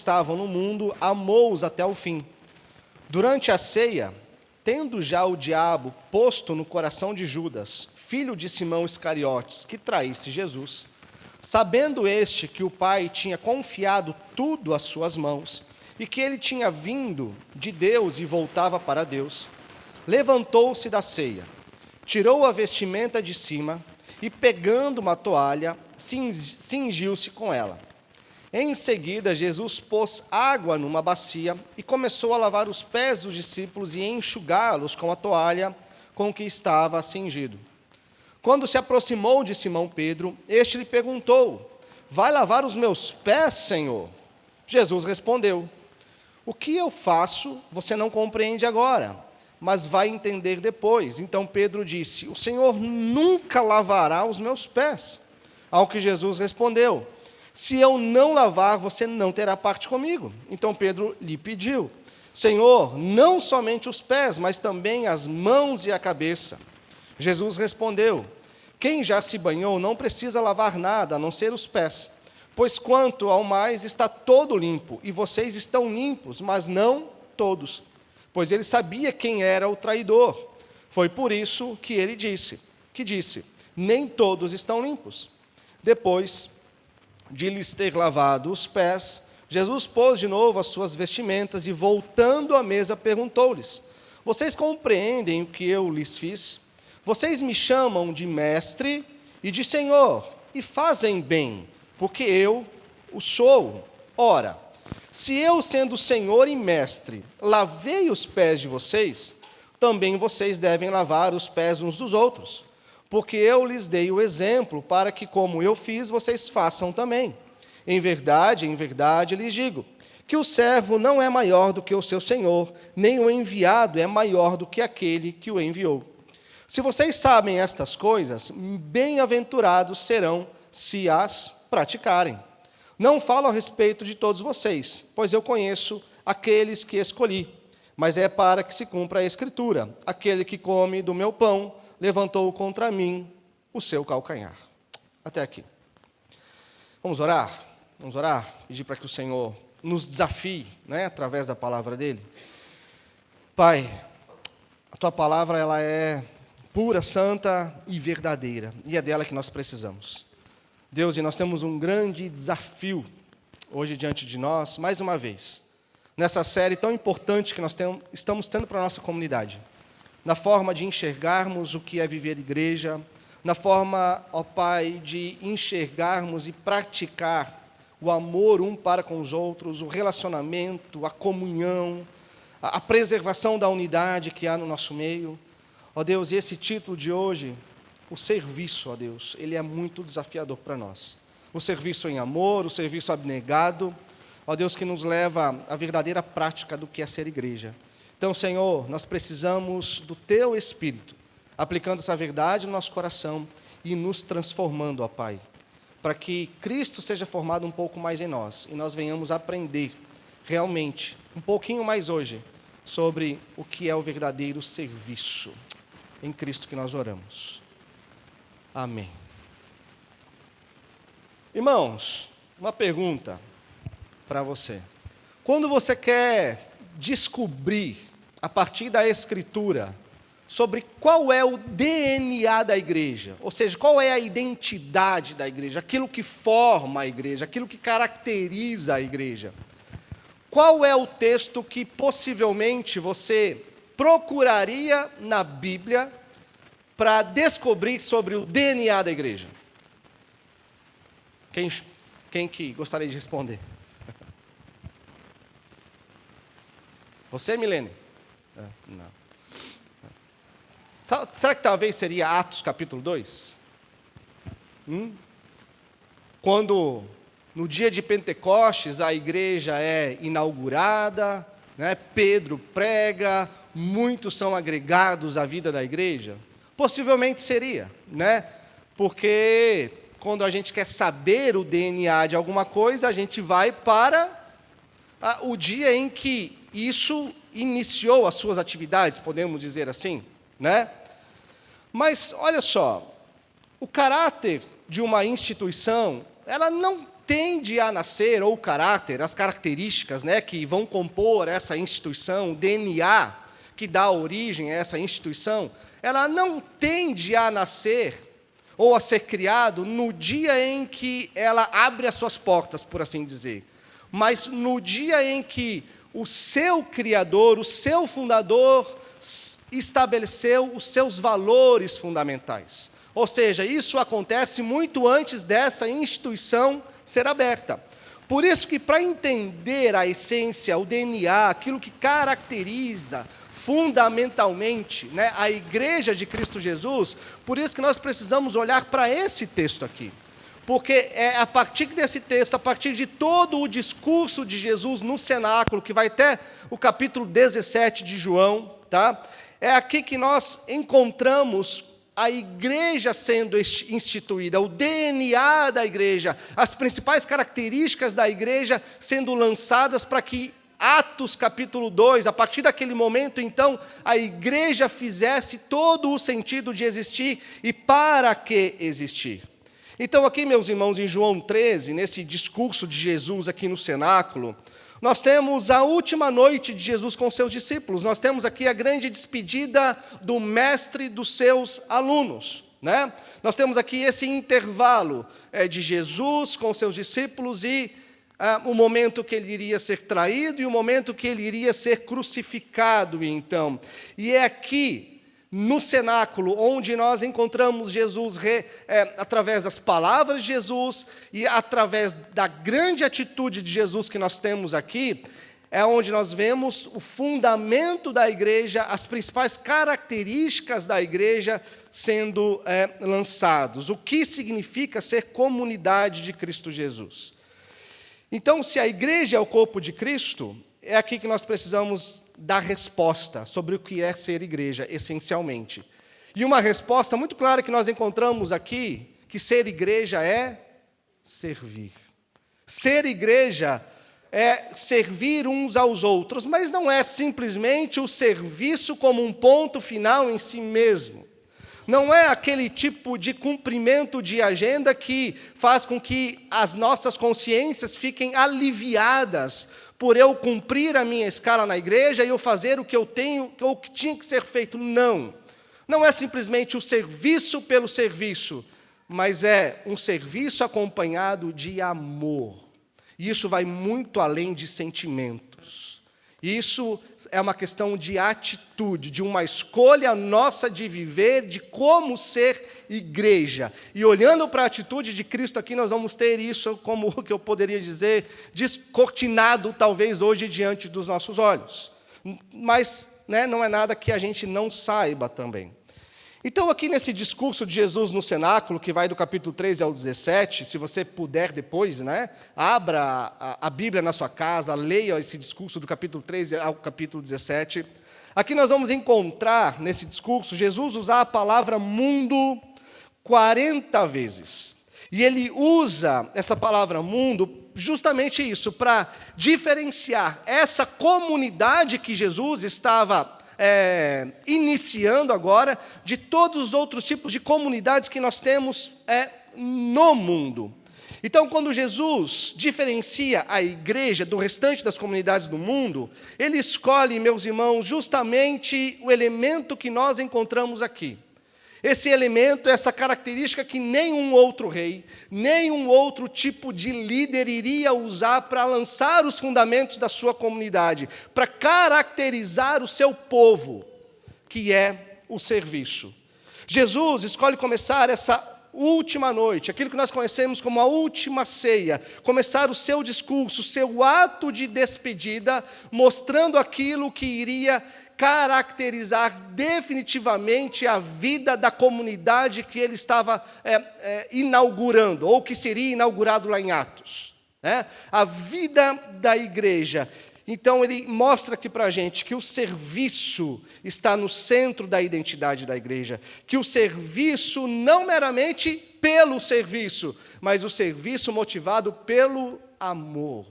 estavam no mundo, amou-os até o fim. Durante a ceia, tendo já o diabo posto no coração de Judas, filho de Simão Iscariotes, que traísse Jesus, sabendo este que o Pai tinha confiado tudo às suas mãos, e que ele tinha vindo de Deus e voltava para Deus, levantou-se da ceia, tirou a vestimenta de cima e, pegando uma toalha, cingiu-se com ela. Em seguida, Jesus pôs água numa bacia e começou a lavar os pés dos discípulos e enxugá-los com a toalha com que estava cingido. Quando se aproximou de Simão Pedro, este lhe perguntou: vai lavar os meus pés, Senhor? Jesus respondeu: o que eu faço, você não compreende agora, mas vai entender depois. Então Pedro disse: o Senhor nunca lavará os meus pés. Ao que Jesus respondeu: se eu não lavar, você não terá parte comigo. Então Pedro lhe pediu: Senhor, não somente os pés, mas também as mãos e a cabeça. Jesus respondeu: quem já se banhou não precisa lavar nada, a não ser os pés, pois quanto ao mais está todo limpo, e vocês estão limpos, mas não todos. Pois ele sabia quem era o traidor. Foi por isso que ele disse, nem todos estão limpos. Depois de lhes ter lavado os pés, Jesus pôs de novo as suas vestimentas e, voltando à mesa, perguntou-lhes: vocês compreendem o que eu lhes fiz? Vocês me chamam de mestre e de Senhor, e fazem bem, porque eu o sou. Ora, se eu, sendo Senhor e mestre, lavei os pés de vocês, também vocês devem lavar os pés uns dos outros, porque eu lhes dei o exemplo para que, como eu fiz, vocês façam também. Em verdade, lhes digo, que o servo não é maior do que o seu senhor, nem o enviado é maior do que aquele que o enviou. Se vocês sabem estas coisas, bem-aventurados serão se as praticarem. Não falo a respeito de todos vocês, pois eu conheço aqueles que escolhi, mas é para que se cumpra a Escritura: aquele que come do meu pão levantou contra mim o seu calcanhar. Até aqui. Vamos orar? Vamos orar? Pedir para que o Senhor nos desafie, através da palavra dEle. Pai, a Tua palavra ela é pura, santa e verdadeira, e é dela que nós precisamos. Deus, e nós temos um grande desafio hoje diante de nós, mais uma vez, nessa série tão importante que nós estamos tendo para a nossa comunidade, na forma de enxergarmos o que é viver igreja, na forma, ó Pai, de enxergarmos e praticar o amor um para com os outros, o relacionamento, a comunhão, a preservação da unidade que há no nosso meio. Ó Deus, e esse título de hoje, o serviço, ó Deus, ele é muito desafiador para nós. O serviço em amor, o serviço abnegado, ó Deus, que nos leva à verdadeira prática do que é ser igreja. Então, Senhor, nós precisamos do Teu Espírito, aplicando essa verdade no nosso coração e nos transformando, ó Pai, para que Cristo seja formado um pouco mais em nós e nós venhamos aprender realmente, um pouquinho mais hoje, sobre o que é o verdadeiro serviço. Em Cristo que nós oramos. Amém. Irmãos, uma pergunta para você. Quando você quer descobrir, a partir da Escritura, sobre qual é o DNA da igreja, ou seja, qual é a identidade da igreja, aquilo que forma a igreja, aquilo que caracteriza a igreja, qual é o texto que possivelmente você procuraria na Bíblia para descobrir sobre o DNA da igreja? Quem que gostaria de responder? Você, Milene? Não. Será que talvez seria Atos capítulo 2? Quando, no dia de Pentecostes, a igreja é inaugurada, Pedro prega, muitos são agregados à vida da igreja? Possivelmente seria, porque quando a gente quer saber o DNA de alguma coisa, a gente vai para o dia em que isso iniciou as suas atividades, podemos dizer assim, Mas, olha só, o caráter de uma instituição, ela não tende a nascer, ou o caráter, as características, né, que vão compor essa instituição, o DNA que dá origem a essa instituição, ela não tende a nascer ou a ser criado no dia em que ela abre as suas portas, por assim dizer, mas no dia em que o seu Criador, o seu fundador, estabeleceu os seus valores fundamentais. Ou seja, isso acontece muito antes dessa instituição ser aberta. Por isso que, para entender a essência, o DNA, aquilo que caracteriza fundamentalmente, né, a Igreja de Cristo Jesus, por isso que nós precisamos olhar para esse texto aqui. Porque é a partir desse texto, a partir de todo o discurso de Jesus no cenáculo, que vai até o capítulo 17 de João, tá? É aqui que nós encontramos a igreja sendo instituída, o DNA da igreja, as principais características da igreja sendo lançadas para que Atos capítulo 2, a partir daquele momento, então, a igreja fizesse todo o sentido de existir e para que existir. Então, aqui, meus irmãos, em João 13, nesse discurso de Jesus aqui no cenáculo, nós temos a última noite de Jesus com seus discípulos. Nós temos aqui a grande despedida do mestre dos seus alunos, né? Nós temos aqui esse intervalo de Jesus com seus discípulos e o momento que ele iria ser traído e o momento que ele iria ser crucificado, então. E é aqui, no cenáculo, onde nós encontramos Jesus através das palavras de Jesus e através da grande atitude de Jesus que nós temos aqui, é onde nós vemos o fundamento da igreja, as principais características da igreja sendo lançados. O que significa ser comunidade de Cristo Jesus. Então, se a igreja é o corpo de Cristo, é aqui que nós precisamos dar resposta sobre o que é ser igreja, essencialmente. E uma resposta muito clara que nós encontramos aqui, que ser igreja é servir. Ser igreja é servir uns aos outros, mas não é simplesmente o serviço como um ponto final em si mesmo. Não é aquele tipo de cumprimento de agenda que faz com que as nossas consciências fiquem aliviadas por eu cumprir a minha escala na igreja e eu fazer o que eu tenho, ou que tinha que ser feito. Não. Não é simplesmente o serviço pelo serviço, mas é um serviço acompanhado de amor. E isso vai muito além de sentimentos. Isso é uma questão de atitude, de uma escolha nossa de viver, de como ser igreja. E olhando para a atitude de Cristo aqui, nós vamos ter isso, como o que eu poderia dizer, descortinado talvez hoje diante dos nossos olhos. Mas não é nada que a gente não saiba também. Então, aqui nesse discurso de Jesus no cenáculo, que vai do capítulo 13 ao 17, se você puder depois, abra a Bíblia na sua casa, leia esse discurso do capítulo 13 ao capítulo 17. Aqui nós vamos encontrar, nesse discurso, Jesus usar a palavra mundo 40 vezes. E ele usa essa palavra mundo justamente isso, para diferenciar essa comunidade que Jesus estava iniciando agora, de todos os outros tipos de comunidades que nós temos no mundo. Então, quando Jesus diferencia a igreja do restante das comunidades do mundo, ele escolhe, meus irmãos, justamente o elemento que nós encontramos aqui. Esse elemento, essa característica que nenhum outro rei, nenhum outro tipo de líder iria usar para lançar os fundamentos da sua comunidade, para caracterizar o seu povo, que é o serviço. Jesus escolhe começar essa última noite, aquilo que nós conhecemos como a última ceia, começar o seu discurso, o seu ato de despedida, mostrando aquilo que iria caracterizar definitivamente a vida da comunidade que ele estava inaugurando, ou que seria inaugurado lá em Atos. A vida da igreja. Então, ele mostra aqui para a gente que o serviço está no centro da identidade da igreja, que o serviço não meramente pelo serviço, mas o serviço motivado pelo amor,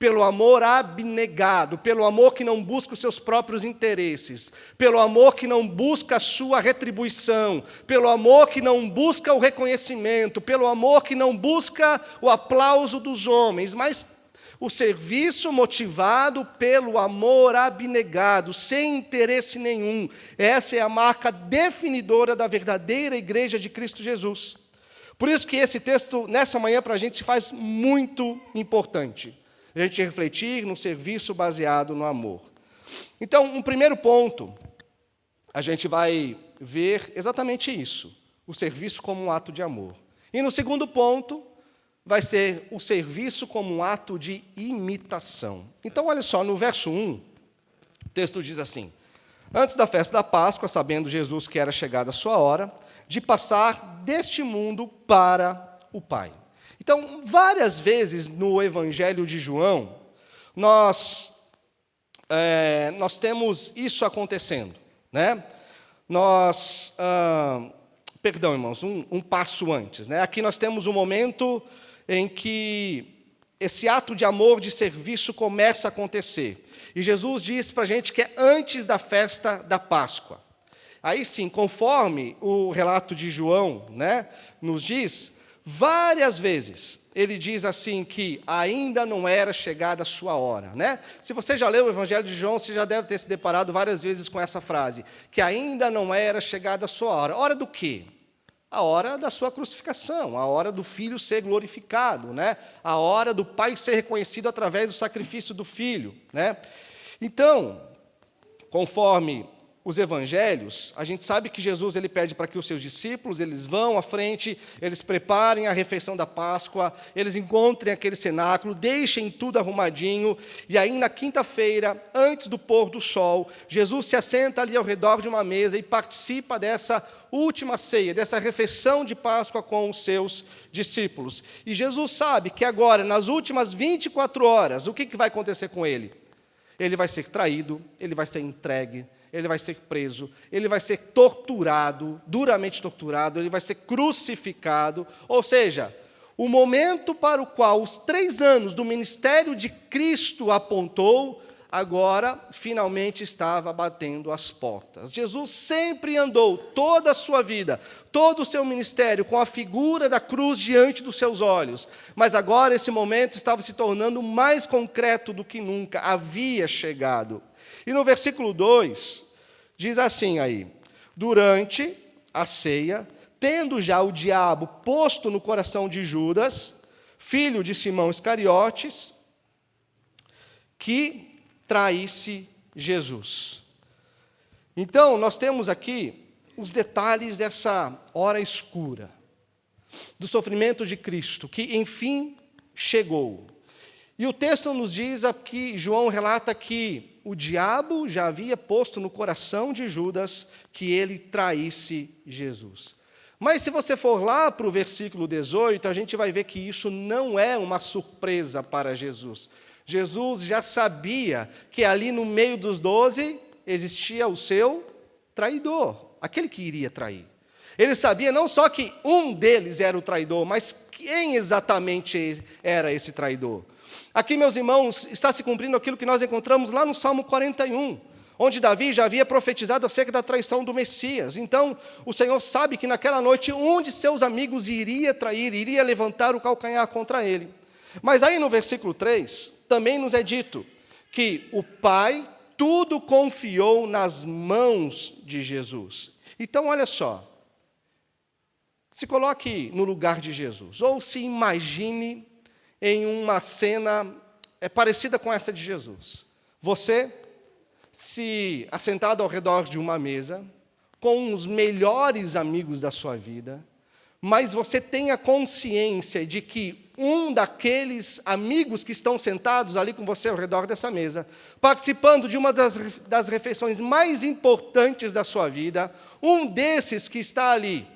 pelo amor abnegado, pelo amor que não busca os seus próprios interesses, pelo amor que não busca a sua retribuição, pelo amor que não busca o reconhecimento, pelo amor que não busca o aplauso dos homens, mas o serviço motivado pelo amor abnegado, sem interesse nenhum. Essa é a marca definidora da verdadeira igreja de Cristo Jesus. Por isso que esse texto, nessa manhã, para a gente se faz muito importante. A gente refletir no serviço baseado no amor. Então, um primeiro ponto, a gente vai ver exatamente isso, o serviço como um ato de amor. E no segundo ponto, vai ser o serviço como um ato de imitação. Então, olha só, no verso 1, o texto diz assim: antes da festa da Páscoa, sabendo Jesus que era chegada a sua hora, de passar deste mundo para o Pai. Então, várias vezes no Evangelho de João, nós temos isso acontecendo, né? Perdão, irmãos, um passo antes, né? Aqui nós temos um momento em que esse ato de amor, de serviço, começa a acontecer. E Jesus diz para a gente que é antes da festa da Páscoa. Aí sim, conforme o relato de João, né, nos diz, várias vezes ele diz assim que ainda não era chegada a sua hora, né? Se você já leu o Evangelho de João, você já deve ter se deparado várias vezes com essa frase, que ainda não era chegada a sua hora. Hora do quê? A hora da sua crucificação, a hora do Filho ser glorificado, né? A hora do Pai ser reconhecido através do sacrifício do Filho, né? Então, conforme os evangelhos, a gente sabe que Jesus ele pede para que os seus discípulos eles vão à frente, eles preparem a refeição da Páscoa, eles encontrem aquele cenáculo, deixem tudo arrumadinho, e aí na quinta-feira, antes do pôr do sol, Jesus se assenta ali ao redor de uma mesa e participa dessa última ceia, dessa refeição de Páscoa com os seus discípulos. E Jesus sabe que agora, nas últimas 24 horas, o que vai acontecer com ele? Ele vai ser traído, ele vai ser entregue, ele vai ser preso, ele vai ser torturado, duramente torturado, ele vai ser crucificado. Ou seja, o momento para o qual os 3 anos do ministério de Cristo apontou, agora finalmente estava batendo as portas. Jesus sempre andou toda a sua vida, todo o seu ministério, com a figura da cruz diante dos seus olhos. Mas agora esse momento estava se tornando mais concreto do que nunca, havia chegado. E no versículo 2, diz assim aí: durante a ceia, tendo já o diabo posto no coração de Judas, filho de Simão Iscariotes, que traísse Jesus. Então, nós temos aqui os detalhes dessa hora escura, do sofrimento de Cristo, que enfim chegou. E o texto nos diz aqui, João relata que o diabo já havia posto no coração de Judas que ele traísse Jesus. Mas se você for lá para o versículo 18, a gente vai ver que isso não é uma surpresa para Jesus. Jesus já sabia que ali no meio dos 12 existia o seu traidor, aquele que iria trair. Ele sabia não só que um deles era o traidor, mas quem exatamente era esse traidor. Aqui, meus irmãos, está se cumprindo aquilo que nós encontramos lá no Salmo 41, onde Davi já havia profetizado acerca da traição do Messias. Então, o Senhor sabe que naquela noite um de seus amigos iria trair, iria levantar o calcanhar contra ele. Mas aí no versículo 3, também nos é dito que o Pai tudo confiou nas mãos de Jesus. Então, olha só, se coloque no lugar de Jesus, ou se imagine em uma cena parecida com essa de Jesus. Você, se assentado ao redor de uma mesa, com os melhores amigos da sua vida, mas você tem a consciência de que um daqueles amigos que estão sentados ali com você ao redor dessa mesa, participando de uma das refeições mais importantes da sua vida, um desses que está ali,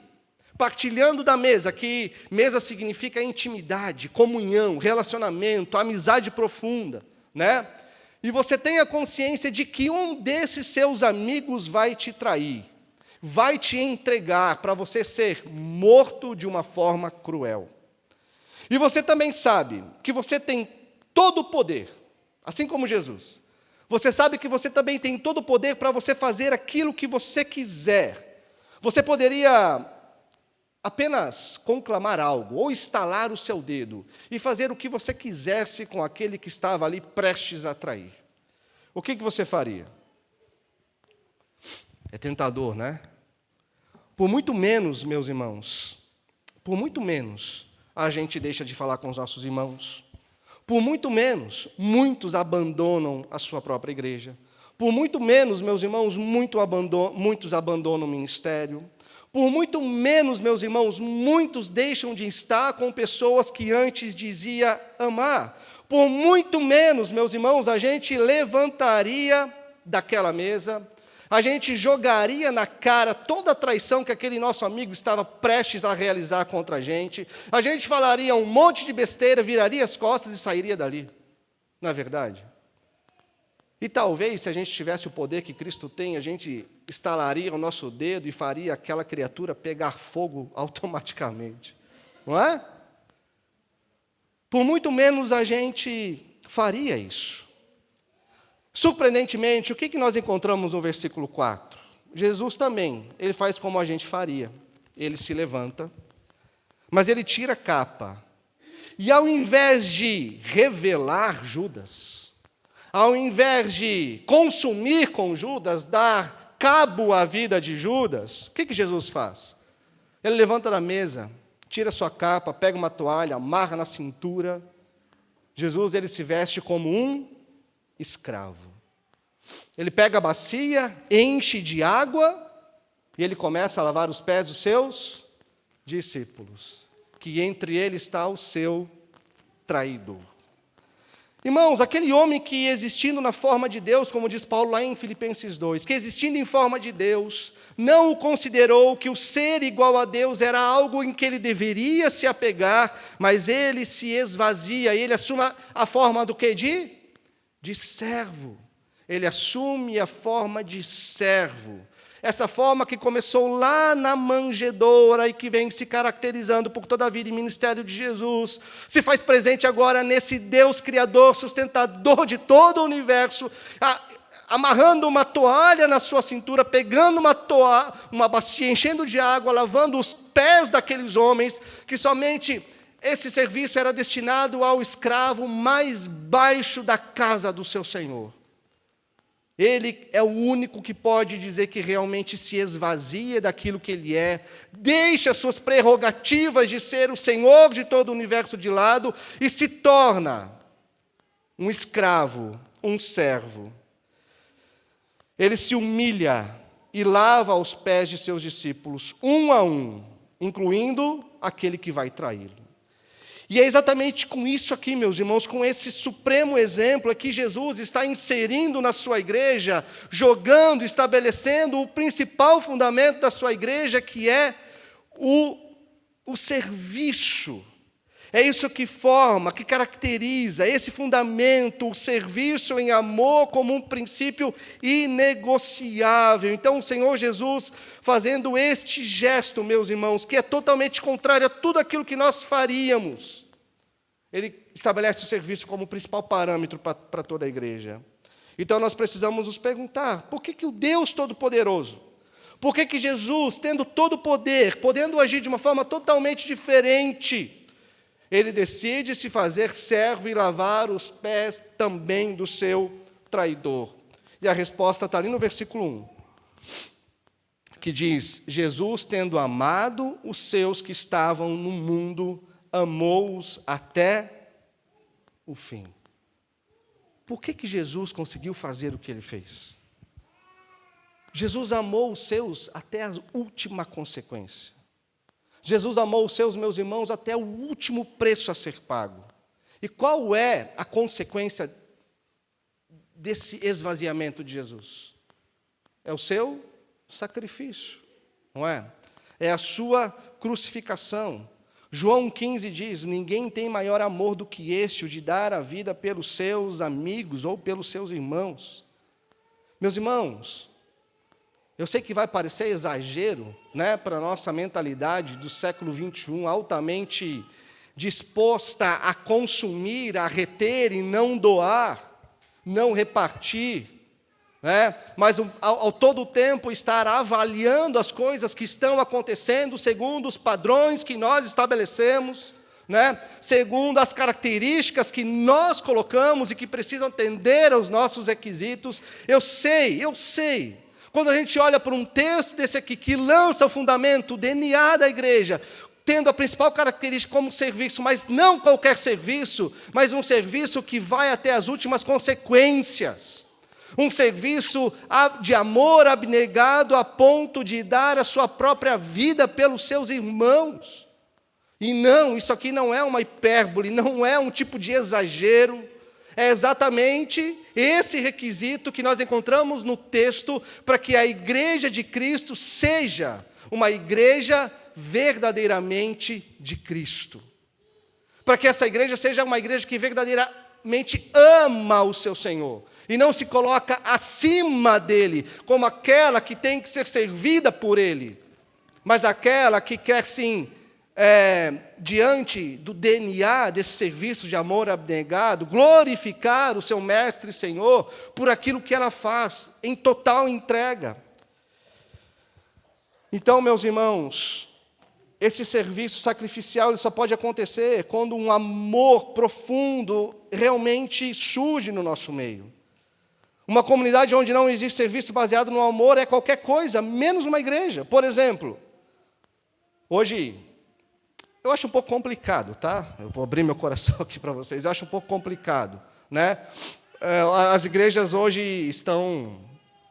partilhando da mesa, que mesa significa intimidade, comunhão, relacionamento, amizade profunda, né? E você tem a consciência de que um desses seus amigos vai te trair, vai te entregar para você ser morto de uma forma cruel. E você também sabe que você tem todo o poder, assim como Jesus. Você sabe que você também tem todo o poder para você fazer aquilo que você quiser. Você poderia apenas conclamar algo, ou estalar o seu dedo, e fazer o que você quisesse com aquele que estava ali prestes a trair. O que você faria? É tentador, né? Por muito menos, meus irmãos, por muito menos, a gente deixa de falar com os nossos irmãos. Por muito menos, muitos abandonam a sua própria igreja. Por muito menos, meus irmãos, muitos abandonam o ministério. Por muito menos, meus irmãos, muitos deixam de estar com pessoas que antes dizia amar. Por muito menos, meus irmãos, a gente levantaria daquela mesa, a gente jogaria na cara toda a traição que aquele nosso amigo estava prestes a realizar contra a gente falaria um monte de besteira, viraria as costas e sairia dali. Não é verdade? E talvez, se a gente tivesse o poder que Cristo tem, a gente estalaria o nosso dedo e faria aquela criatura pegar fogo automaticamente. Não é? Por muito menos a gente faria isso. Surpreendentemente, o que nós encontramos no versículo 4? Jesus também, ele faz como a gente faria. Ele se levanta, mas ele tira a capa. E ao invés de revelar Judas, ao invés de consumir com Judas, dar cabo à vida de Judas, o que Jesus faz? Ele levanta da mesa, tira sua capa, pega uma toalha, amarra na cintura. Jesus, ele se veste como um escravo. Ele pega a bacia, enche de água, e ele começa a lavar os pés dos seus discípulos, que entre eles está o seu traidor. Irmãos, aquele homem que existindo na forma de Deus, como diz Paulo lá em Filipenses 2, que existindo em forma de Deus, não o considerou que o ser igual a Deus era algo em que ele deveria se apegar, mas ele se esvazia, ele assume a forma do quê? De servo. Ele assume a forma de servo. Essa forma que começou lá na manjedoura e que vem se caracterizando por toda a vida e ministério de Jesus, se faz presente agora nesse Deus Criador, sustentador de todo o universo, amarrando uma toalha na sua cintura, pegando uma bacia, enchendo de água, lavando os pés daqueles homens, que somente esse serviço era destinado ao escravo mais baixo da casa do seu senhor. Ele é o único que pode dizer que realmente se esvazia daquilo que ele é, deixa suas prerrogativas de ser o Senhor de todo o universo de lado e se torna um escravo, um servo. Ele se humilha e lava os pés de seus discípulos, um a um, incluindo aquele que vai traí-lo. E é exatamente com isso aqui, meus irmãos, com esse supremo exemplo que Jesus está inserindo na sua igreja, jogando, estabelecendo o principal fundamento da sua igreja, que é o serviço. É isso que forma, que caracteriza esse fundamento, o serviço em amor como um princípio inegociável. Então, o Senhor Jesus, fazendo este gesto, meus irmãos, que é totalmente contrário a tudo aquilo que nós faríamos, ele estabelece o serviço como o principal parâmetro para toda a igreja. Então, nós precisamos nos perguntar, por que o Deus Todo-Poderoso, por que Jesus, tendo todo o poder, podendo agir de uma forma totalmente diferente, ele decide se fazer servo e lavar os pés também do seu traidor? E a resposta está ali no versículo 1, que diz: Jesus, tendo amado os seus que estavam no mundo, amou-os até o fim. Por que Jesus conseguiu fazer o que ele fez? Jesus amou os seus até a última consequência. Jesus amou os seus, meus irmãos, até o último preço a ser pago. E qual é a consequência desse esvaziamento de Jesus? É o seu sacrifício, não é? É a sua crucificação. João 15 diz: ninguém tem maior amor do que este, o de dar a vida pelos seus amigos ou pelos seus irmãos. Meus irmãos, eu sei que vai parecer exagero, né, para a nossa mentalidade do século XXI, altamente disposta a consumir, a reter e não doar, não repartir, né? Mas ao todo tempo estar avaliando as coisas que estão acontecendo segundo os padrões que nós estabelecemos, né? Segundo as características que nós colocamos e que precisam atender aos nossos requisitos. Eu sei, quando a gente olha para um texto desse aqui, que lança o fundamento, o DNA da igreja, tendo a principal característica como serviço, mas não qualquer serviço, mas um serviço que vai até as últimas consequências. Um serviço de amor abnegado a ponto de dar a sua própria vida pelos seus irmãos. E não, isso aqui não é uma hipérbole, não é um tipo de exagero. É exatamente esse requisito que nós encontramos no texto para que a igreja de Cristo seja uma igreja verdadeiramente de Cristo. Para que essa igreja seja uma igreja que verdadeiramente ama o seu Senhor e não se coloca acima dele, como aquela que tem que ser servida por ele, mas aquela que quer sim, diante do DNA desse serviço de amor abnegado, glorificar o seu mestre e Senhor por aquilo que ela faz em total entrega. Então, meus irmãos, esse serviço sacrificial ele só pode acontecer quando um amor profundo realmente surge no nosso meio. Uma comunidade onde não existe serviço baseado no amor é qualquer coisa, menos uma igreja. Por exemplo, hoje, eu acho um pouco complicado, tá? Eu vou abrir meu coração aqui para vocês. Eu acho um pouco complicado, né? As igrejas hoje estão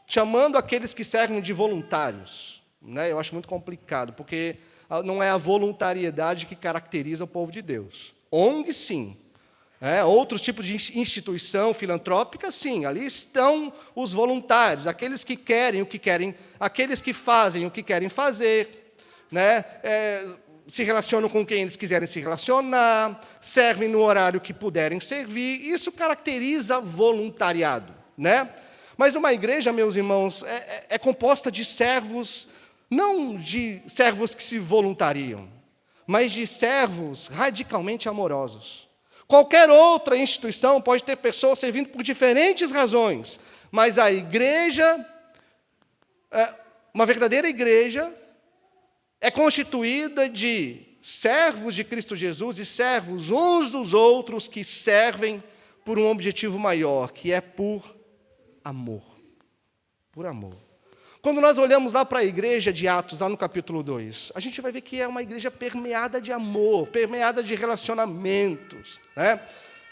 chamando aqueles que servem de voluntários, né? Eu acho muito complicado, porque não é a voluntariedade que caracteriza o povo de Deus. ONG, sim. Outros tipos de instituição filantrópica, sim. Ali estão os voluntários, aqueles que querem o que querem, aqueles que fazem o que querem fazer, né? Se relacionam com quem eles quiserem se relacionar, servem no horário que puderem servir. Isso caracteriza voluntariado, né? Mas uma igreja, meus irmãos, é composta de servos, não de servos que se voluntariam, mas de servos radicalmente amorosos. Qualquer outra instituição pode ter pessoas servindo por diferentes razões, mas a igreja, uma verdadeira igreja, é constituída de servos de Cristo Jesus e servos uns dos outros que servem por um objetivo maior, que é por amor. Por amor. Quando nós olhamos lá para a igreja de Atos, lá no capítulo 2, a gente vai ver que é uma igreja permeada de amor, permeada de relacionamentos, né?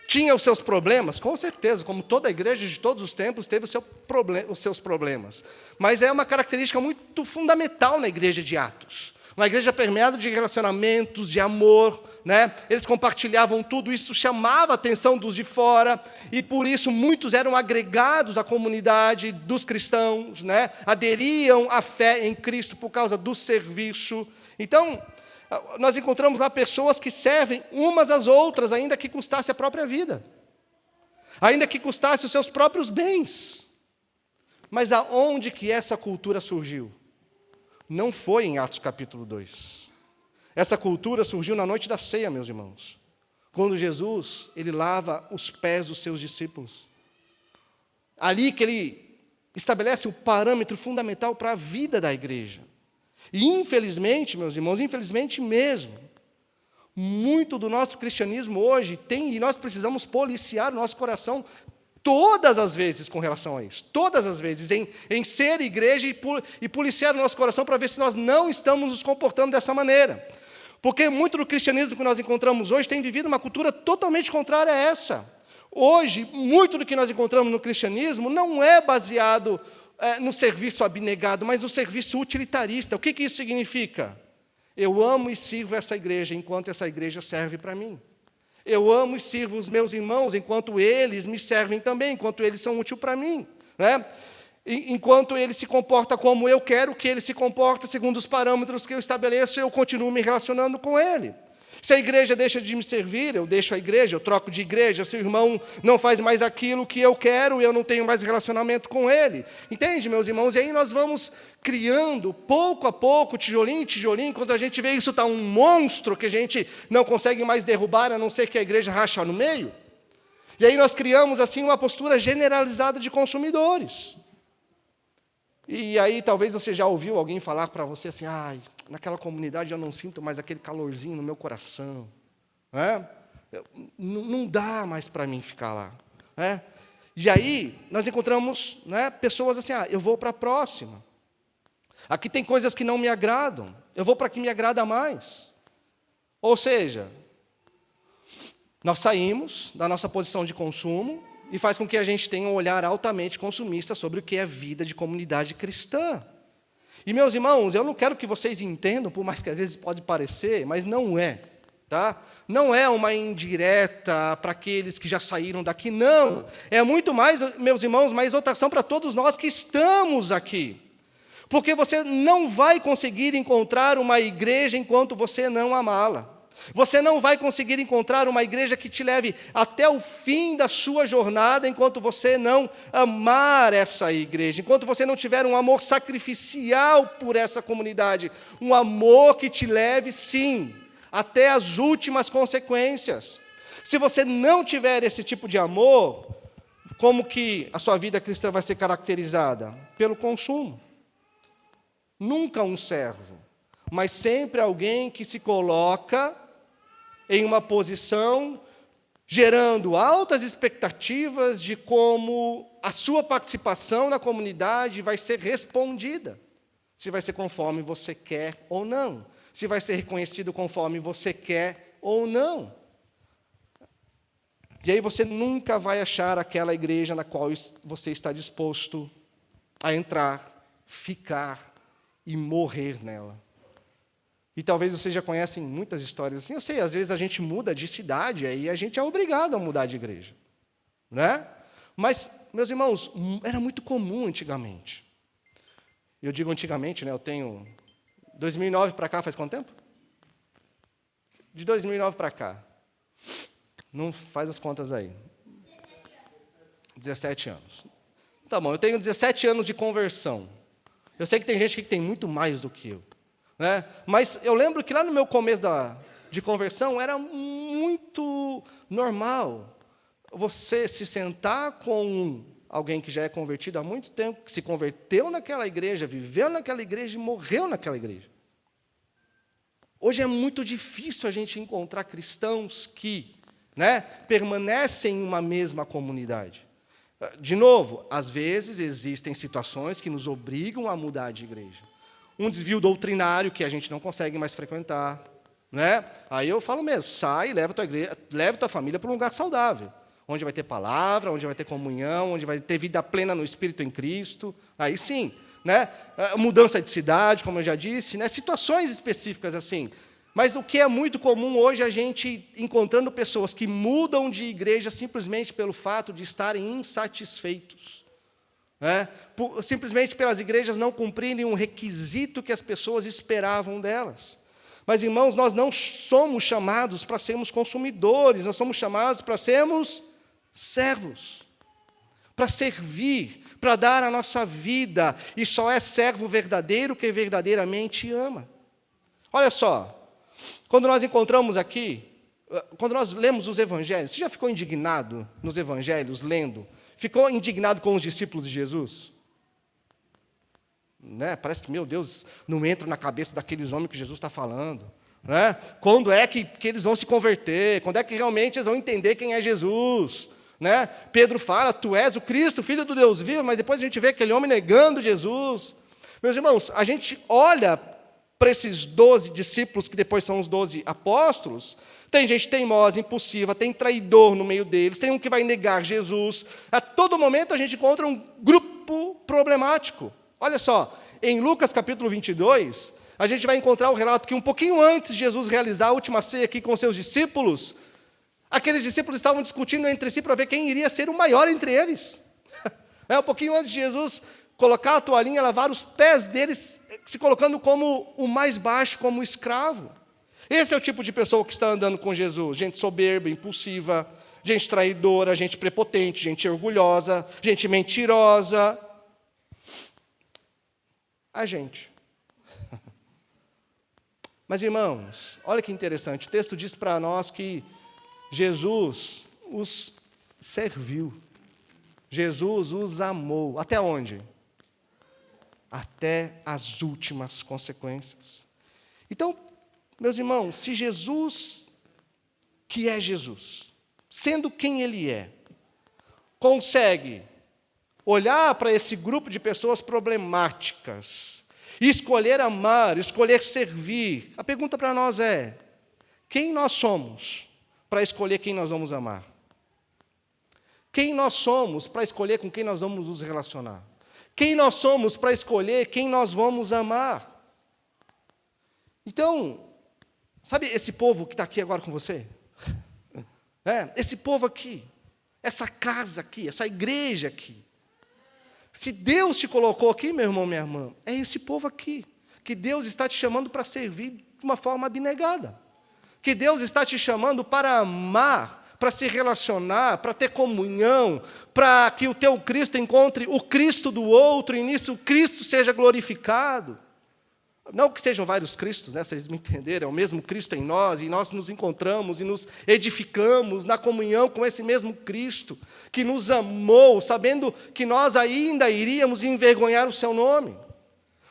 Tinha os seus problemas, com certeza, como toda igreja de todos os tempos teve os seus problemas. Mas é uma característica muito fundamental na igreja de Atos. Uma igreja permeada de relacionamentos, de amor, né? Eles compartilhavam tudo, isso chamava a atenção dos de fora, e por isso muitos eram agregados à comunidade dos cristãos, né? Aderiam à fé em Cristo por causa do serviço. Então, nós encontramos lá pessoas que servem umas às outras, ainda que custasse a própria vida, ainda que custasse os seus próprios bens. Mas aonde que essa cultura surgiu? Não foi em Atos capítulo 2. Essa cultura surgiu na noite da ceia, meus irmãos, quando Jesus, ele lava os pés dos seus discípulos. Ali que ele estabelece o parâmetro fundamental para a vida da igreja. E infelizmente, meus irmãos, infelizmente mesmo, muito do nosso cristianismo hoje tem, e nós precisamos policiar o nosso coração todas as vezes com relação a isso, todas as vezes, em ser igreja e policiar o nosso coração para ver se nós não estamos nos comportando dessa maneira. Porque muito do cristianismo que nós encontramos hoje tem vivido uma cultura totalmente contrária a essa. Hoje, muito do que nós encontramos no cristianismo não é baseado no serviço abnegado, mas no serviço utilitarista. O que isso significa? Eu amo e sirvo essa igreja enquanto essa igreja serve para mim. Eu amo e sirvo os meus irmãos enquanto eles me servem também, enquanto eles são úteis para mim, né? Enquanto ele se comporta como eu quero que ele se comporte, segundo os parâmetros que eu estabeleço, eu continuo me relacionando com ele. Se a igreja deixa de me servir, eu deixo a igreja, eu troco de igreja. Se o irmão não faz mais aquilo que eu quero, eu não tenho mais relacionamento com ele. Entende, meus irmãos? E aí nós vamos criando, pouco a pouco, tijolinho em tijolinho. Quando a gente vê isso está um monstro que a gente não consegue mais derrubar, a não ser que a igreja racha no meio. E aí nós criamos assim uma postura generalizada de consumidores. E aí talvez você já ouviu alguém falar para você assim, naquela comunidade eu não sinto mais aquele calorzinho no meu coração. Não dá mais para mim ficar lá. E aí nós encontramos pessoas assim, eu vou para a próxima. Aqui tem coisas que não me agradam, eu vou para a que me agrada mais. Ou seja, nós saímos da nossa posição de consumo e faz com que a gente tenha um olhar altamente consumista sobre o que é vida de comunidade cristã. E, meus irmãos, eu não quero que vocês entendam, por mais que às vezes pode parecer, mas não é, tá? Não é uma indireta para aqueles que já saíram daqui, não. É muito mais, meus irmãos, uma exortação para todos nós que estamos aqui. Porque você não vai conseguir encontrar uma igreja enquanto você não amá-la. Você não vai conseguir encontrar uma igreja que te leve até o fim da sua jornada enquanto você não amar essa igreja, enquanto você não tiver um amor sacrificial por essa comunidade, um amor que te leve, sim, até as últimas consequências. Se você não tiver esse tipo de amor, como que a sua vida cristã vai ser caracterizada? Pelo consumo. Nunca um servo, mas sempre alguém que se coloca em uma posição, gerando altas expectativas de como a sua participação na comunidade vai ser respondida. Se vai ser conforme você quer ou não. Se vai ser reconhecido conforme você quer ou não. E aí você nunca vai achar aquela igreja na qual você está disposto a entrar, ficar e morrer nela. E talvez vocês já conhecem muitas histórias assim. Eu sei, às vezes a gente muda de cidade, aí a gente é obrigado a mudar de igreja. Mas, meus irmãos, era muito comum antigamente. Eu digo antigamente, eu tenho 2009 para cá, faz quanto tempo? De 2009 para cá. Não faz as contas aí. 17 anos. Tá bom, eu tenho 17 anos de conversão. Eu sei que tem gente que tem muito mais do que eu. Mas eu lembro que lá no meu começo de conversão era muito normal você se sentar com alguém que já é convertido há muito tempo, que se converteu naquela igreja, viveu naquela igreja e morreu naquela igreja. Hoje é muito difícil a gente encontrar cristãos que permanecem em uma mesma comunidade. De novo, às vezes existem situações que nos obrigam a mudar de igreja. Um desvio doutrinário que a gente não consegue mais frequentar. Aí eu falo mesmo, sai e leva tua família para um lugar saudável, onde vai ter palavra, onde vai ter comunhão, onde vai ter vida plena no Espírito em Cristo. Aí sim, mudança de cidade, como eu já disse, situações específicas assim. Mas o que é muito comum hoje é a gente encontrando pessoas que mudam de igreja simplesmente pelo fato de estarem insatisfeitos. Simplesmente pelas igrejas não cumprirem um requisito que as pessoas esperavam delas. Mas, irmãos, nós não somos chamados para sermos consumidores, nós somos chamados para sermos servos, para servir, para dar a nossa vida, e só é servo verdadeiro quem verdadeiramente ama. Olha só, quando nós encontramos aqui, quando nós lemos os evangelhos, você já ficou indignado nos evangelhos, lendo? Ficou indignado com os discípulos de Jesus? Parece que, meu Deus, não entra na cabeça daqueles homens que Jesus está falando. Quando é que eles vão se converter? Quando é que realmente eles vão entender quem é Jesus? Pedro fala, tu és o Cristo, Filho do Deus vivo, mas depois a gente vê aquele homem negando Jesus. Meus irmãos, a gente olha para esses 12 discípulos, que depois são os 12 apóstolos. Tem gente teimosa, impulsiva, tem traidor no meio deles, tem um que vai negar Jesus. A todo momento a gente encontra um grupo problemático. Olha só, em Lucas capítulo 22, a gente vai encontrar o relato que um pouquinho antes de Jesus realizar a última ceia aqui com seus discípulos, aqueles discípulos estavam discutindo entre si para ver quem iria ser o maior entre eles. Um pouquinho antes de Jesus colocar a toalhinha, lavar os pés deles, se colocando como o mais baixo, como o escravo. Esse é o tipo de pessoa que está andando com Jesus. Gente soberba, impulsiva, gente traidora, gente prepotente, gente orgulhosa, gente mentirosa. A gente. Mas, irmãos, olha que interessante. O texto diz para nós que Jesus os serviu. Jesus os amou. Até onde? Até as últimas consequências. Então, meus irmãos, se Jesus, que é Jesus, sendo quem Ele é, consegue olhar para esse grupo de pessoas problemáticas e escolher amar, escolher servir, a pergunta para nós é: quem nós somos para escolher quem nós vamos amar? Quem nós somos para escolher com quem nós vamos nos relacionar? Quem nós somos para escolher quem nós vamos amar? Então, sabe esse povo que está aqui agora com você? Esse povo aqui, essa casa aqui, essa igreja aqui. Se Deus te colocou aqui, meu irmão, minha irmã, é esse povo aqui, que Deus está te chamando para servir de uma forma abnegada. Que Deus está te chamando para amar, para se relacionar, para ter comunhão, para que o teu Cristo encontre o Cristo do outro, e nisso o Cristo seja glorificado. Não que sejam vários Cristos, né, vocês me entenderam, é o mesmo Cristo em nós, e nós nos encontramos e nos edificamos na comunhão com esse mesmo Cristo, que nos amou, sabendo que nós ainda iríamos envergonhar o seu nome,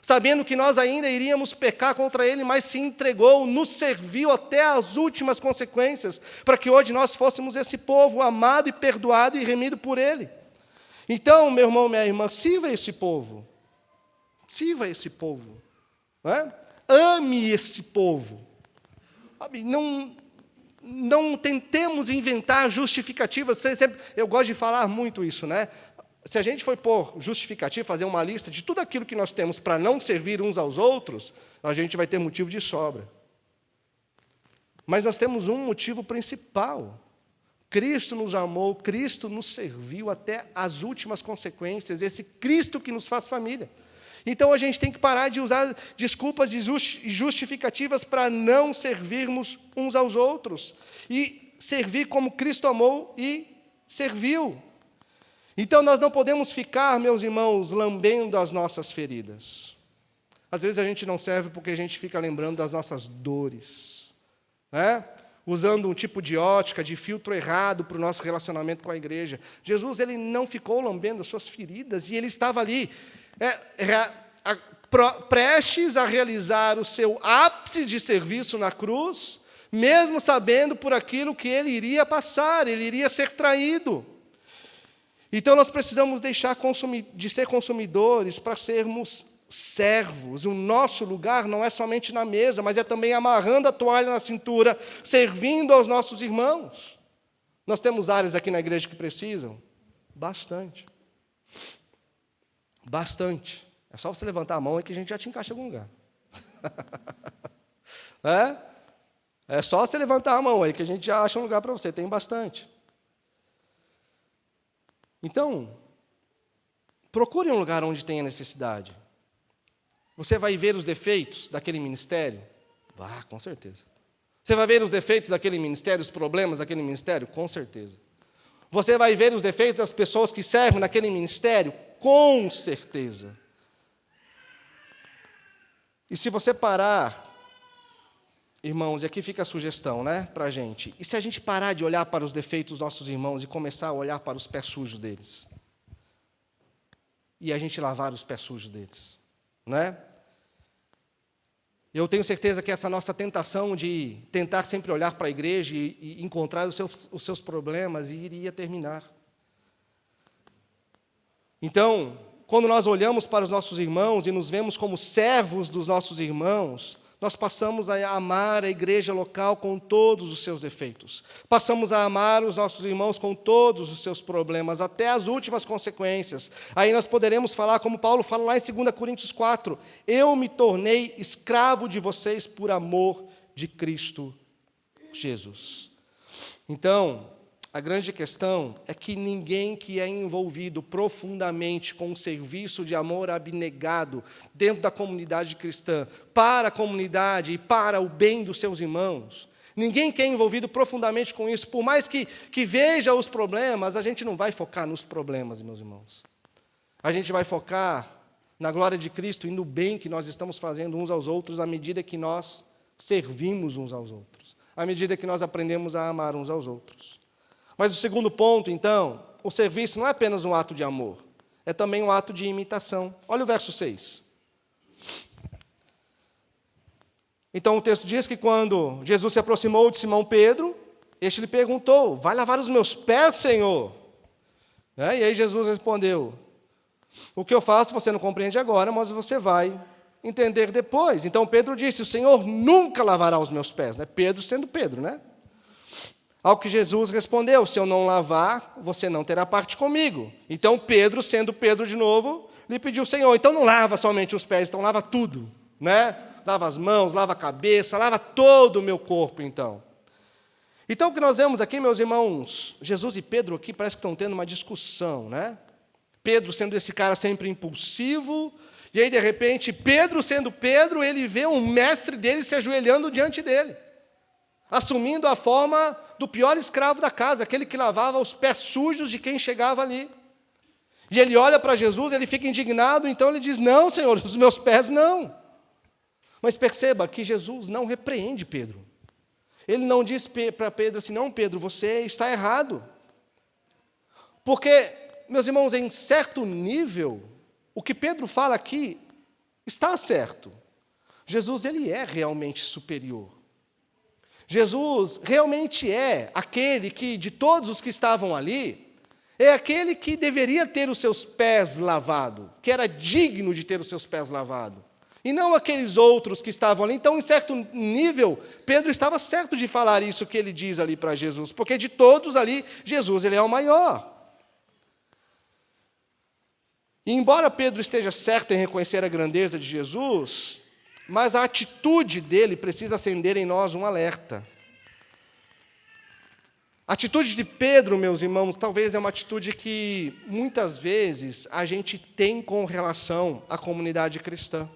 sabendo que nós ainda iríamos pecar contra Ele, mas se entregou, nos serviu até as últimas consequências, para que hoje nós fôssemos esse povo amado e perdoado e remido por Ele. Então, meu irmão, minha irmã, sirva esse povo. Sirva esse povo. Ame esse povo. Não tentemos inventar justificativas. Eu gosto de falar muito isso, né? Se a gente for pôr justificativa, fazer uma lista de tudo aquilo que nós temos para não servir uns aos outros, a gente vai ter motivo de sobra. Mas nós temos um motivo principal. Cristo nos amou, Cristo nos serviu até as últimas consequências, esse Cristo que nos faz família. Então a gente tem que parar de usar desculpas e justificativas para não servirmos uns aos outros, e servir como Cristo amou e serviu. Então nós não podemos ficar, meus irmãos, lambendo as nossas feridas. Às vezes a gente não serve porque a gente fica lembrando das nossas dores, usando um tipo de ótica, de filtro errado para o nosso relacionamento com a igreja. Jesus, Ele não ficou lambendo as suas feridas, e Ele estava ali, prestes a realizar o seu ápice de serviço na cruz, mesmo sabendo por aquilo que Ele iria passar, Ele iria ser traído. Então nós precisamos deixar de ser consumidores para sermos servos. O nosso lugar não é somente na mesa, mas é também amarrando a toalha na cintura, servindo aos nossos irmãos. Nós temos áreas aqui na igreja que precisam? Bastante. Bastante. É só você levantar a mão aí que a gente já te encaixa em algum lugar. É só você levantar a mão aí que a gente já acha um lugar para você. Tem bastante. Então, procure um lugar onde tenha necessidade. Você vai ver os defeitos daquele ministério? Com certeza. Você vai ver os defeitos daquele ministério, os problemas daquele ministério? Com certeza. Você vai ver os defeitos das pessoas que servem naquele ministério? Com certeza. E se você parar, irmãos, e aqui fica a sugestão, para a gente, e se a gente parar de olhar para os defeitos dos nossos irmãos e começar a olhar para os pés sujos deles? E a gente lavar os pés sujos deles, Eu tenho certeza que essa nossa tentação de tentar sempre olhar para a igreja e encontrar os seus problemas iria terminar. Então, quando nós olhamos para os nossos irmãos e nos vemos como servos dos nossos irmãos, nós passamos a amar a igreja local com todos os seus defeitos. Passamos a amar os nossos irmãos com todos os seus problemas, até as últimas consequências. Aí nós poderemos falar, como Paulo fala lá em 2 Coríntios 4, eu me tornei escravo de vocês por amor de Cristo Jesus. Então, a grande questão é que ninguém que é envolvido profundamente com o serviço de amor abnegado dentro da comunidade cristã, para a comunidade e para o bem dos seus irmãos, ninguém que é envolvido profundamente com isso, por mais que veja os problemas, a gente não vai focar nos problemas, meus irmãos. A gente vai focar na glória de Cristo e no bem que nós estamos fazendo uns aos outros à medida que nós servimos uns aos outros, à medida que nós aprendemos a amar uns aos outros. Mas o segundo ponto, então, o serviço não é apenas um ato de amor, é também um ato de imitação. Olha o verso 6. Então o texto diz que quando Jesus se aproximou de Simão Pedro, este lhe perguntou: vai lavar os meus pés, Senhor? E aí Jesus respondeu: o que eu faço você não compreende agora, mas você vai entender depois. Então Pedro disse: o Senhor nunca lavará os meus pés. Pedro sendo Pedro, né? Ao que Jesus respondeu: se eu não lavar, você não terá parte comigo. Então Pedro, sendo Pedro de novo, lhe pediu: Senhor, então não lava somente os pés, então lava tudo, né? Lava as mãos, lava a cabeça, lava todo o meu corpo, então. Então o que nós vemos aqui, meus irmãos, Jesus e Pedro aqui parece que estão tendo uma discussão, né? Pedro sendo esse cara sempre impulsivo, e aí de repente, Pedro sendo Pedro, ele vê um mestre dele se ajoelhando diante dele, assumindo a forma do pior escravo da casa, aquele que lavava os pés sujos de quem chegava ali. E ele olha para Jesus, ele fica indignado, então ele diz: não, Senhor, os meus pés não. Mas perceba que Jesus não repreende Pedro. Ele não diz para Pedro assim: não, Pedro, você está errado. Porque, meus irmãos, em certo nível, o que Pedro fala aqui está certo. Jesus, ele é realmente superior. Jesus realmente é aquele que, de todos os que estavam ali, é aquele que deveria ter os seus pés lavados, que era digno de ter os seus pés lavados, e não aqueles outros que estavam ali. Então, em certo nível, Pedro estava certo de falar isso que ele diz ali para Jesus, porque de todos ali, Jesus ele é o maior. E embora Pedro esteja certo em reconhecer a grandeza de Jesus, mas a atitude dele precisa acender em nós um alerta. A atitude de Pedro, meus irmãos, talvez é uma atitude que muitas vezes a gente tem com relação à comunidade cristã.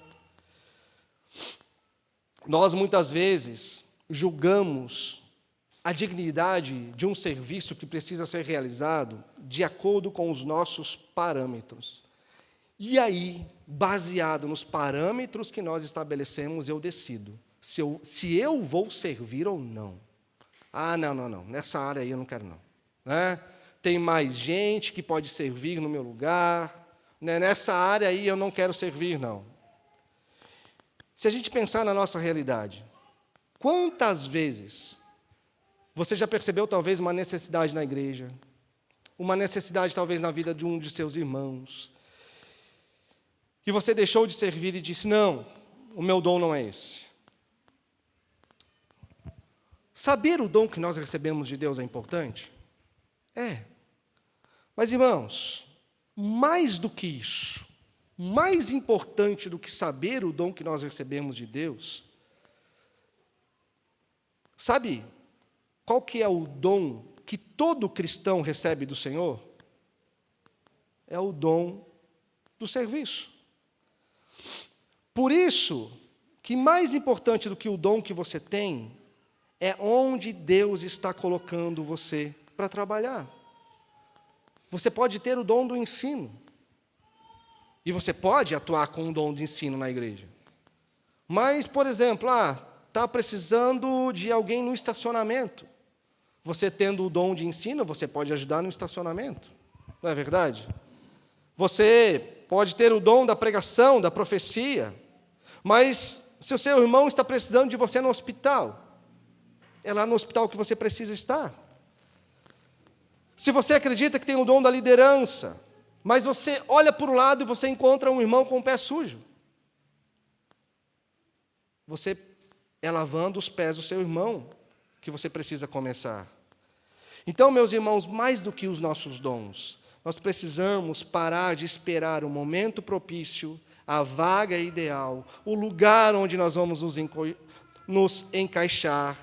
Nós muitas vezes julgamos a dignidade de um serviço que precisa ser realizado de acordo com os nossos parâmetros. E aí, baseado nos parâmetros que nós estabelecemos, eu decido se eu vou servir ou não. Ah, não, nessa área aí eu não quero não. Né? Tem mais gente que pode servir no meu lugar, né? Nessa área aí eu não quero servir, não. Se a gente pensar na nossa realidade, quantas vezes você já percebeu talvez uma necessidade na igreja, uma necessidade talvez na vida de um de seus irmãos, que você deixou de servir e disse: não, o meu dom não é esse. Saber o dom que nós recebemos de Deus é importante? É. Mas, irmãos, mais do que isso, mais importante do que saber o dom que nós recebemos de Deus, sabe qual que é o dom que todo cristão recebe do Senhor? É o dom do serviço. Por isso, que mais importante do que o dom que você tem, é onde Deus está colocando você para trabalhar. Você pode ter o dom do ensino, e você pode atuar com o dom de ensino na igreja. Mas, por exemplo, está precisando de alguém no estacionamento. Você tendo o dom de ensino, você pode ajudar no estacionamento. Não é verdade? Você pode ter o dom da pregação, da profecia, mas se o seu irmão está precisando de você no hospital, é lá no hospital que você precisa estar. Se você acredita que tem o dom da liderança, mas você olha para o lado e você encontra um irmão com o pé sujo, você é lavando os pés do seu irmão que você precisa começar. Então, meus irmãos, mais do que os nossos dons, nós precisamos parar de esperar o momento propício, a vaga ideal, o lugar onde nós vamos nos encaixar,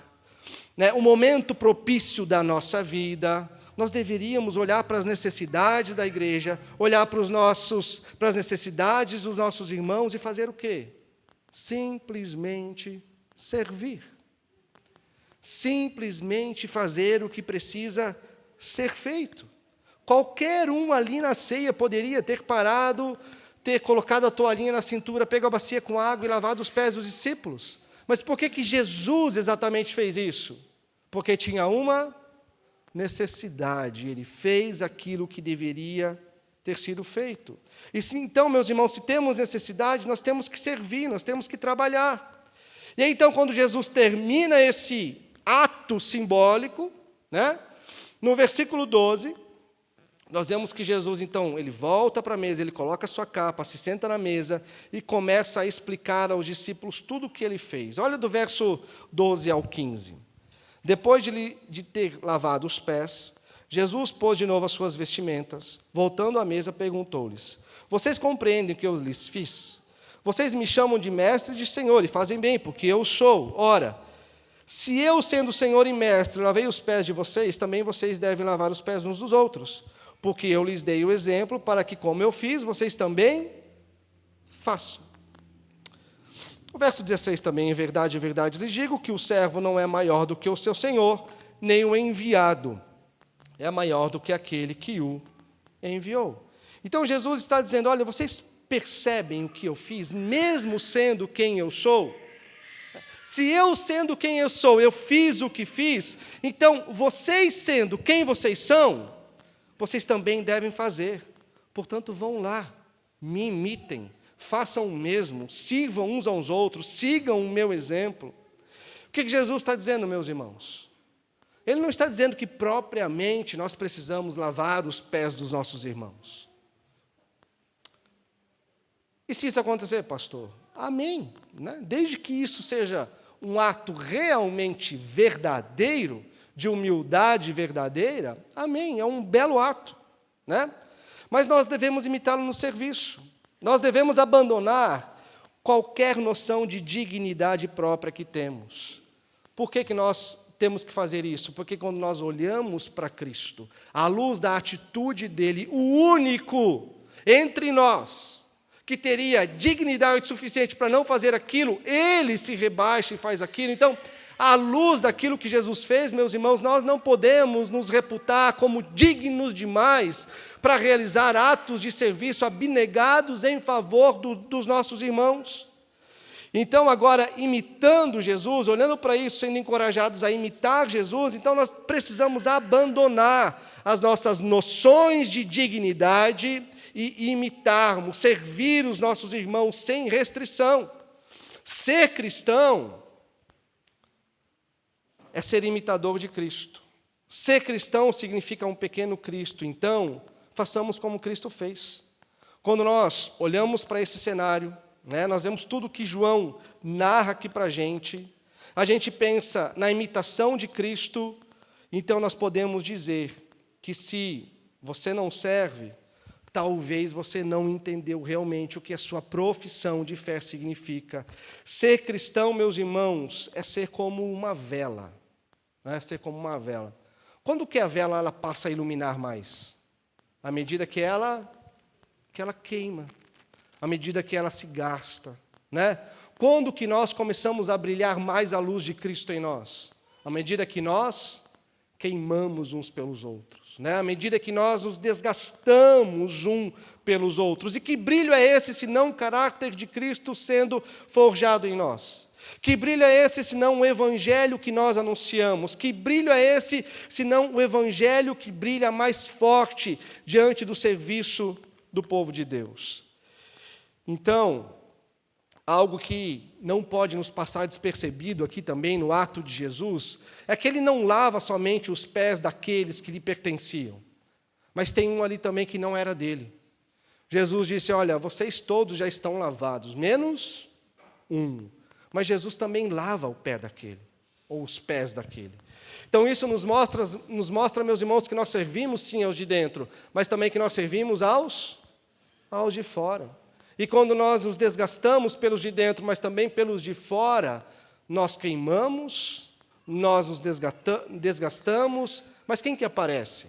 né? O momento propício da nossa vida, nós deveríamos olhar para as necessidades da igreja, olhar para as necessidades dos nossos irmãos e fazer o quê? Simplesmente servir. Simplesmente fazer o que precisa ser feito. Qualquer um ali na ceia poderia ter parado, ter colocado a toalhinha na cintura, pego a bacia com água e lavado os pés dos discípulos. Mas por que Jesus exatamente fez isso? Porque tinha uma necessidade, ele fez aquilo que deveria ter sido feito. Então, meus irmãos, se temos necessidade, nós temos que servir, nós temos que trabalhar. E aí, então, quando Jesus termina esse ato simbólico, né, no versículo 12, nós vemos que Jesus, então, ele volta para a mesa, ele coloca a sua capa, se senta na mesa e começa a explicar aos discípulos tudo o que ele fez. Olha do verso 12 ao 15. Depois de ter lavado os pés, Jesus pôs de novo as suas vestimentas. Voltando à mesa, perguntou-lhes: vocês compreendem o que eu lhes fiz? Vocês me chamam de mestre e de senhor, e fazem bem, porque eu sou. Ora, se eu, sendo senhor e mestre, lavei os pés de vocês, também vocês devem lavar os pés uns dos outros. Porque eu lhes dei o exemplo, para que, como eu fiz, vocês também façam. O verso 16 também: em verdade, lhes digo que o servo não é maior do que o seu senhor, nem o enviado é maior do que aquele que o enviou. Então Jesus está dizendo: olha, vocês percebem o que eu fiz, mesmo sendo quem eu sou? Se eu, sendo quem eu sou, eu fiz o que fiz, então vocês, sendo quem vocês são, vocês também devem fazer. Portanto, vão lá, me imitem, façam o mesmo, sirvam uns aos outros, sigam o meu exemplo. O que Jesus está dizendo, meus irmãos? Ele não está dizendo que propriamente nós precisamos lavar os pés dos nossos irmãos. E se isso acontecer, pastor? Amém. Né? Desde que isso seja um ato realmente verdadeiro, de humildade verdadeira, amém, é um belo ato, né? Mas nós devemos imitá-lo no serviço. Nós devemos abandonar qualquer noção de dignidade própria que temos. Por que nós temos que fazer isso? Porque quando nós olhamos para Cristo, à luz da atitude dele, o único entre nós que teria dignidade suficiente para não fazer aquilo, ele se rebaixa e faz aquilo. Então, à luz daquilo que Jesus fez, meus irmãos, nós não podemos nos reputar como dignos demais para realizar atos de serviço abnegados em favor dos nossos irmãos. Então, agora, imitando Jesus, olhando para isso, sendo encorajados a imitar Jesus, então nós precisamos abandonar as nossas noções de dignidade e imitarmos, servir os nossos irmãos sem restrição. Ser cristão é ser imitador de Cristo. Ser cristão significa um pequeno Cristo. Então, façamos como Cristo fez. Quando nós olhamos para esse cenário, né, nós vemos tudo que João narra aqui para a gente pensa na imitação de Cristo, então nós podemos dizer que se você não serve, talvez você não entendeu realmente o que a sua profissão de fé significa. Ser cristão, meus irmãos, é ser como uma vela. É ser como uma vela. Quando que a vela ela passa a iluminar mais? À medida que ela queima, à medida que ela se gasta, né? Quando que nós começamos a brilhar mais a luz de Cristo em nós? À medida que nós queimamos uns pelos outros, né? À medida que nós nos desgastamos uns pelos outros. E que brilho é esse, se não o caráter de Cristo sendo forjado em nós? Que brilho é esse, se não o evangelho que nós anunciamos? Que brilho é esse, se não o evangelho que brilha mais forte diante do serviço do povo de Deus? Então, algo que não pode nos passar despercebido aqui também no ato de Jesus, é que ele não lava somente os pés daqueles que lhe pertenciam, mas tem um ali também que não era dele. Jesus disse: olha, vocês todos já estão lavados, menos um. Mas Jesus também lava o pé daquele, ou os pés daquele. Então isso nos mostra, meus irmãos, que nós servimos sim aos de dentro, mas também que nós servimos aos de fora. E quando nós nos desgastamos pelos de dentro, mas também pelos de fora, nós queimamos, nós nos desgastamos, mas quem que aparece?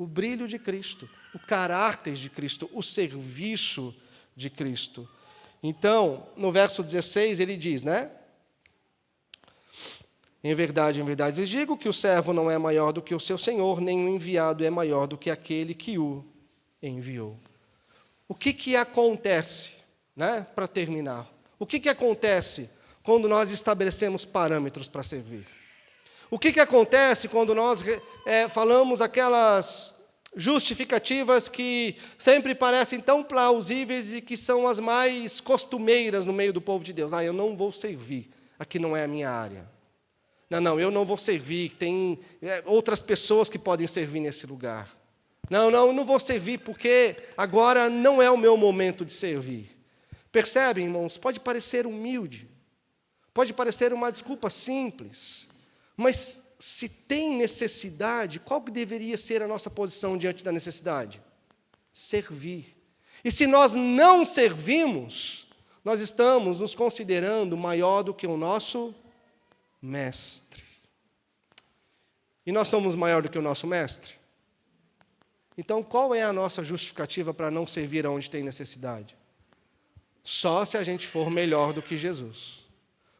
o brilho de Cristo, o caráter de Cristo, o serviço de Cristo. Então, no verso 16, ele diz, né? Em verdade, lhes digo que o servo não é maior do que o seu senhor, nem o enviado é maior do que aquele que o enviou. O que acontece, né? Para terminar, o que acontece quando nós estabelecemos parâmetros para servir? O que acontece quando nós falamos aquelas justificativas que sempre parecem tão plausíveis e que são as mais costumeiras no meio do povo de Deus? Eu não vou servir, aqui não é a minha área. Não, eu não vou servir, tem outras pessoas que podem servir nesse lugar. Não, eu não vou servir porque agora não é o meu momento de servir. Percebem, irmãos? Pode parecer humilde, pode parecer uma desculpa simples, mas se tem necessidade, qual que deveria ser a nossa posição diante da necessidade? Servir. E se nós não servimos, nós estamos nos considerando maior do que o nosso mestre. E nós somos maior do que o nosso mestre? Então, qual é a nossa justificativa para não servir aonde tem necessidade? Só se a gente for melhor do que Jesus.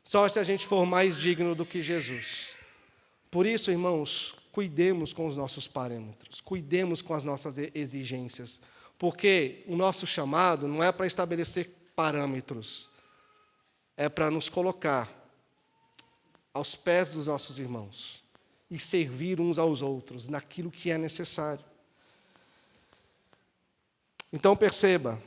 Só se a gente for mais digno do que Jesus. Por isso, irmãos, cuidemos com os nossos parâmetros, cuidemos com as nossas exigências, porque o nosso chamado não é para estabelecer parâmetros, é para nos colocar aos pés dos nossos irmãos e servir uns aos outros naquilo que é necessário. Então perceba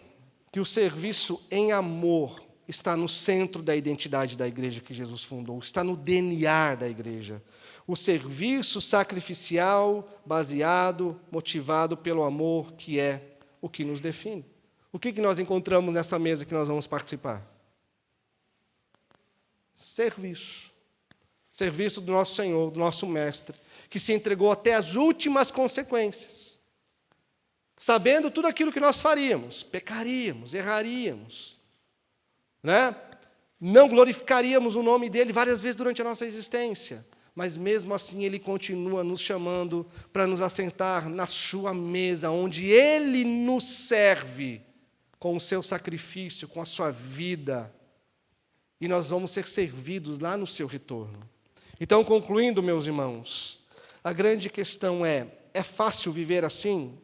que o serviço em amor está no centro da identidade da igreja que Jesus fundou, está no DNA da igreja. O serviço sacrificial, baseado, motivado pelo amor, que é o que nos define. O que nós encontramos nessa mesa que nós vamos participar? Serviço. Serviço do nosso Senhor, do nosso Mestre, que se entregou até as últimas consequências. Sabendo tudo aquilo que nós faríamos, pecaríamos, erraríamos, né? Não glorificaríamos o nome dele várias vezes durante a nossa existência, mas mesmo assim ele continua nos chamando para nos assentar na sua mesa, onde ele nos serve com o seu sacrifício, com a sua vida, e nós vamos ser servidos lá no seu retorno. Então, concluindo, meus irmãos, a grande questão é fácil viver assim?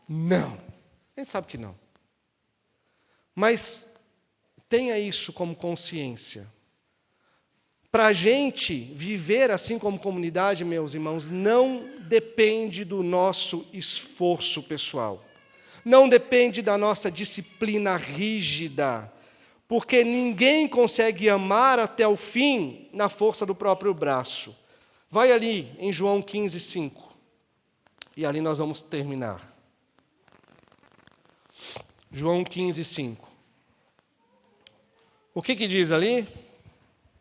Não, a gente sabe que não. Mas tenha isso como consciência. Para a gente viver assim como comunidade, meus irmãos, não depende do nosso esforço pessoal. Não depende da nossa disciplina rígida, porque ninguém consegue amar até o fim na força do próprio braço. Vai ali em João 15:5, e ali nós vamos terminar. João 15:5. O que diz ali?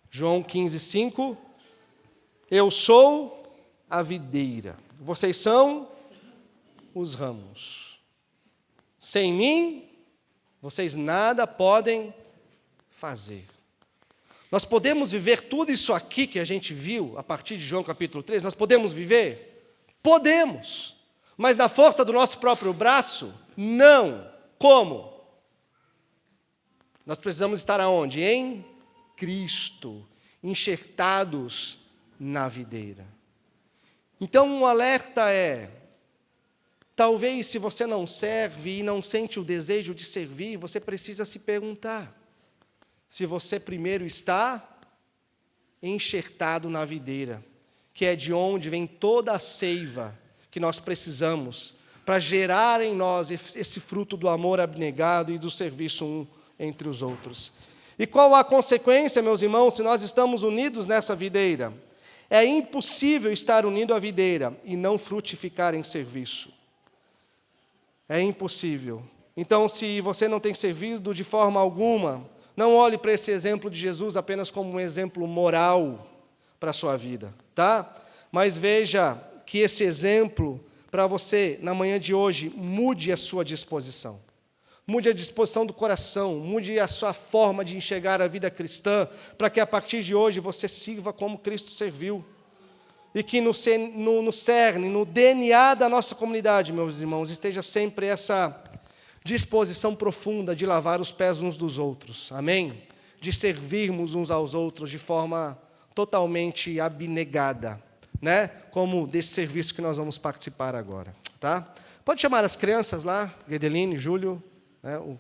João 15:5. Eu sou a videira, vocês são os ramos. Sem mim, vocês nada podem fazer. Nós podemos viver tudo isso aqui que a gente viu a partir de João capítulo 3, nós podemos viver? Podemos, mas na força do nosso próprio braço? Não. Como? Nós precisamos estar aonde? Em Cristo, enxertados na videira. Então, um alerta é, talvez se você não serve e não sente o desejo de servir, você precisa se perguntar se você primeiro está enxertado na videira, que é de onde vem toda a seiva que nós precisamos para gerar em nós esse fruto do amor abnegado e do serviço um entre os outros. E qual a consequência, meus irmãos, se nós estamos unidos nessa videira? É impossível estar unido à videira e não frutificar em serviço. É impossível. Então, se você não tem servido de forma alguma, não olhe para esse exemplo de Jesus apenas como um exemplo moral para a sua vida, tá? Mas veja que esse exemplo, para você, na manhã de hoje, mude a sua disposição. Mude a disposição do coração, mude a sua forma de enxergar a vida cristã, para que a partir de hoje você sirva como Cristo serviu. e que no cerne, no DNA da nossa comunidade, meus irmãos, esteja sempre essa disposição profunda de lavar os pés uns dos outros, amém? De servirmos uns aos outros de forma totalmente abnegada, né? Como desse serviço que nós vamos participar agora, tá? Pode chamar as crianças lá, Guedeline, Júlio, né? O